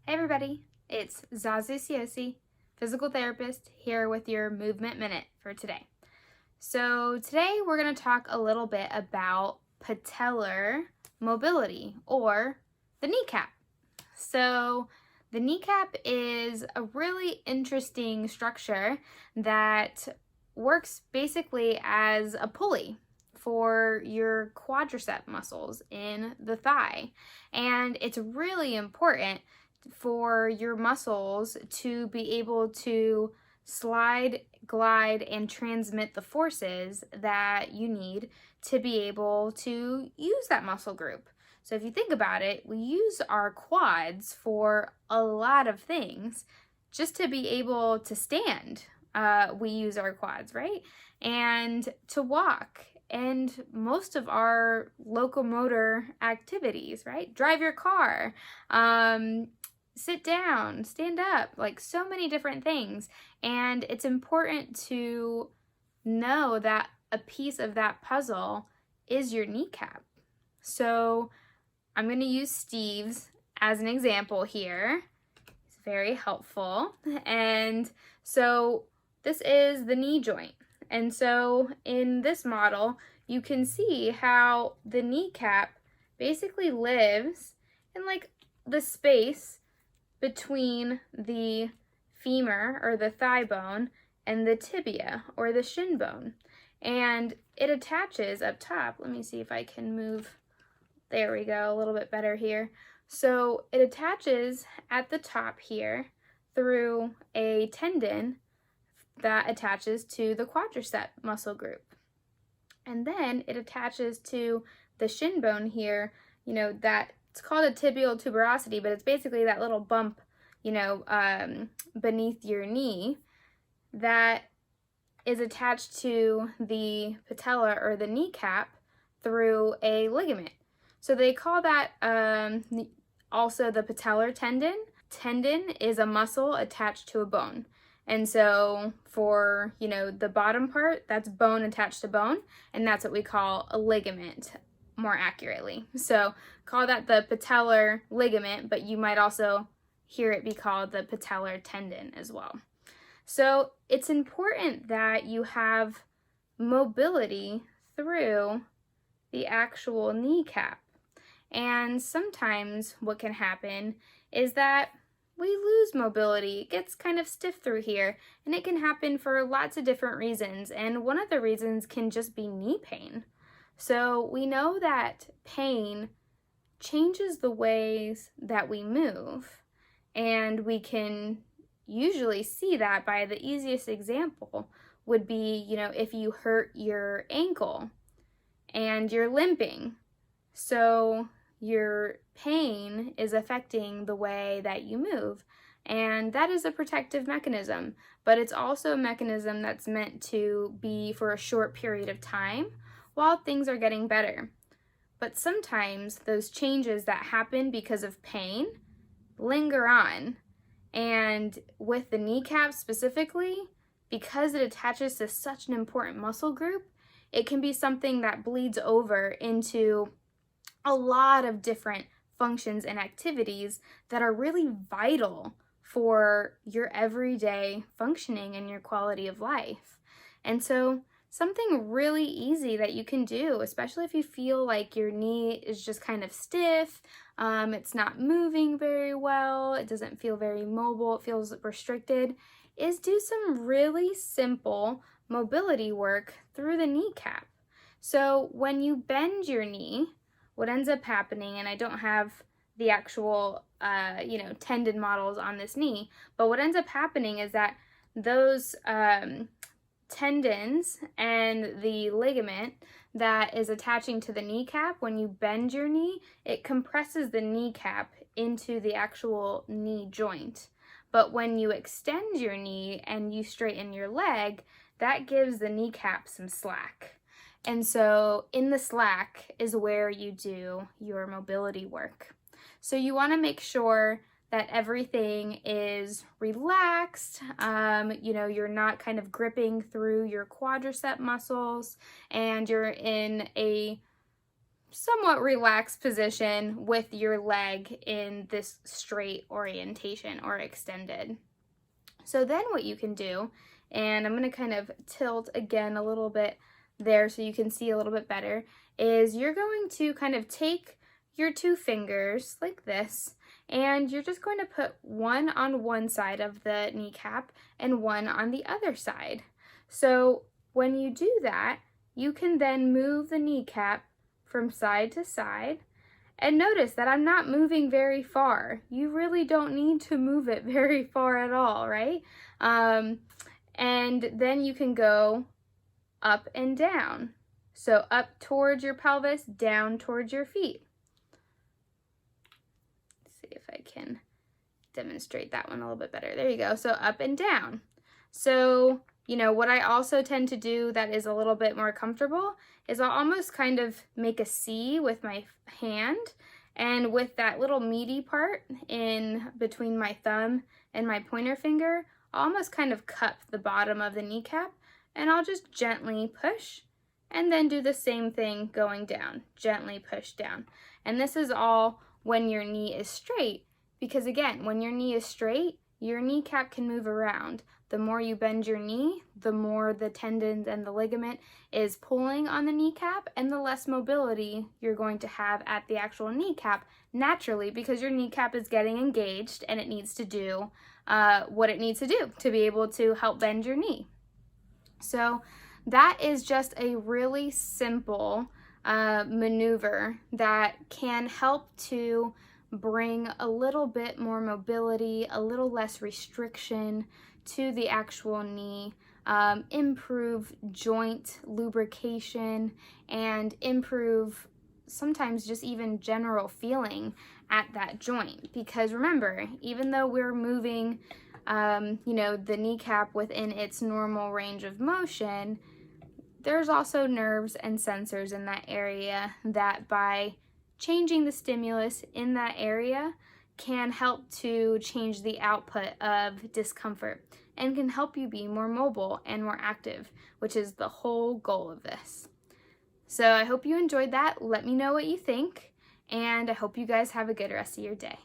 Hey everybody, it's Zazu Siosi, physical therapist, here with your movement minute for today. So today we're going to talk a little bit about patellar mobility, or the kneecap. So the kneecap is a really interesting structure that works basically as a pulley for your quadricep muscles in the thigh. And it's really important for your muscles to be able to slide, glide, and transmit the forces that you need to be able to use that muscle group. So if you think about it, we use our quads for a lot of things. Just to be able to stand, we use our quads, right? And to walk, and most of our locomotor activities, right? Drive your car, sit down, stand up, like so many different things. And it's important to know that a piece of that puzzle is your kneecap. So I'm going to use Steve's as an example here. It's very helpful. And so this is the knee joint. And so in this model, you can see how the kneecap basically lives in like the space between the femur or the thigh bone and the tibia or the shin bone. And it attaches up top. Let me see if I can move. There we go, a little bit better here. So it attaches at the top here through a tendon that attaches to the quadricep muscle group. And then it attaches to the shin bone here, that it's called a tibial tuberosity, but it's basically that little bump, beneath your knee that is attached to the patella or the kneecap through a ligament. So they call that also the patellar tendon. Tendon is a muscle attached to a bone. And so for, the bottom part, that's bone attached to bone, and that's what we call a ligament more accurately. So call that the patellar ligament, but you might also hear it be called the patellar tendon as well. So it's important that you have mobility through the actual kneecap. And sometimes what can happen is that we lose mobility. It gets kind of stiff through here, and it can happen for lots of different reasons. And one of the reasons can just be knee pain. So we know that pain changes the ways that we move, and we can usually see that by the easiest example would be, if you hurt your ankle and you're limping. So your pain is affecting the way that you move. And that is a protective mechanism, but it's also a mechanism that's meant to be for a short period of time while things are getting better. But sometimes those changes that happen because of pain linger on. And with the kneecap specifically, because it attaches to such an important muscle group, it can be something that bleeds over into a lot of different functions and activities that are really vital for your everyday functioning and your quality of life. And so something really easy that you can do, especially if you feel like your knee is just kind of stiff, it's not moving very well, it doesn't feel very mobile, it feels restricted, is do some really simple mobility work through the kneecap. So when you bend your knee, what ends up happening, and I don't have the actual, tendon models on this knee, but what ends up happening is that those tendons and the ligament that is attaching to the kneecap, when you bend your knee, it compresses the kneecap into the actual knee joint. But when you extend your knee and you straighten your leg, that gives the kneecap some slack. And so in the slack is where you do your mobility work. So you want to make sure that everything is relaxed, you're not kind of gripping through your quadricep muscles, and you're in a somewhat relaxed position with your leg in this straight orientation or extended. So then what you can do, and I'm going to kind of tilt again a little bit there so you can see a little bit better, is you're going to kind of take your two fingers like this, and you're just going to put one on one side of the kneecap and one on the other side. So when you do that, you can then move the kneecap from side to side. And notice that I'm not moving very far. You really don't need to move it very far at all, right? And then you can go up and down. So up towards your pelvis, down towards your feet. Let's see if I can demonstrate that one a little bit better. There you go. So up and down. So, you know, what I also tend to do that is a little bit more comfortable is I'll almost kind of make a C with my hand, and with that little meaty part in between my thumb and my pointer finger, I'll almost kind of cup the bottom of the kneecap, and I'll just gently push, and then do the same thing going down, gently push down. And this is all when your knee is straight, because again, when your knee is straight, your kneecap can move around. The more you bend your knee, the more the tendons and the ligament is pulling on the kneecap, and the less mobility you're going to have at the actual kneecap naturally, because your kneecap is getting engaged and it needs to do what it needs to do to be able to help bend your knee. So that is just a really simple maneuver that can help to bring a little bit more mobility, a little less restriction to the actual knee, improve joint lubrication, and improve sometimes just even general feeling at that joint. Because remember, even though we're moving you know, the kneecap within its normal range of motion, there's also nerves and sensors in that area that by changing the stimulus in that area can help to change the output of discomfort and can help you be more mobile and more active, which is the whole goal of this. So I hope you enjoyed that. Let me know what you think, and I hope you guys have a good rest of your day.